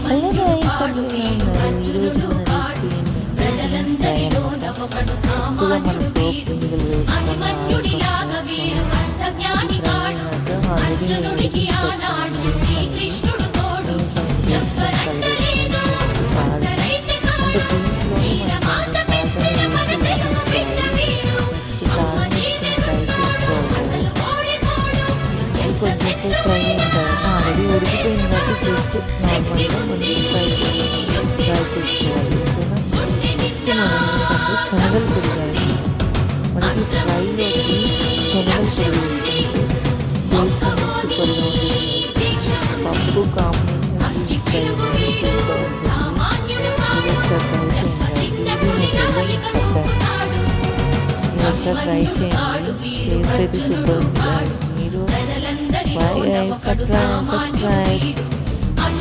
Hello guys, అందరూ ఎలా ఉన్నారు? ఈరోజు మన రెసిపీ ఏంటంటే ఫస్ట్గా మనం పోపు గింజలు వేసుకొని ఆయిల్ కొంచెం ఫ్రై అయిన తర్వాత ఆల్రెడీ ఉడికిపోయింది కాబట్టి జస్ట్ నార్మల్గా మనం ఫ్రై చేసుకోవాలి. నెక్స్ట్ మనం ఏంటంటే శనగల పొడి కావాలి. మనకి ఫ్రైలోకి శనగల పొడి వేసుకుంటే టేస్ట్ అనేది సూపర్గా ఉంటుంది. పప్పు కాంబినేషన్ ఫ్రై సూపర్ ఉంటుంది. ఒకసారి ట్రై చేయండి. టేస్ట్ అయితే సూపర్ ఉంటుంది. మీరు బాయ్, సబ్స్క్రైబ్.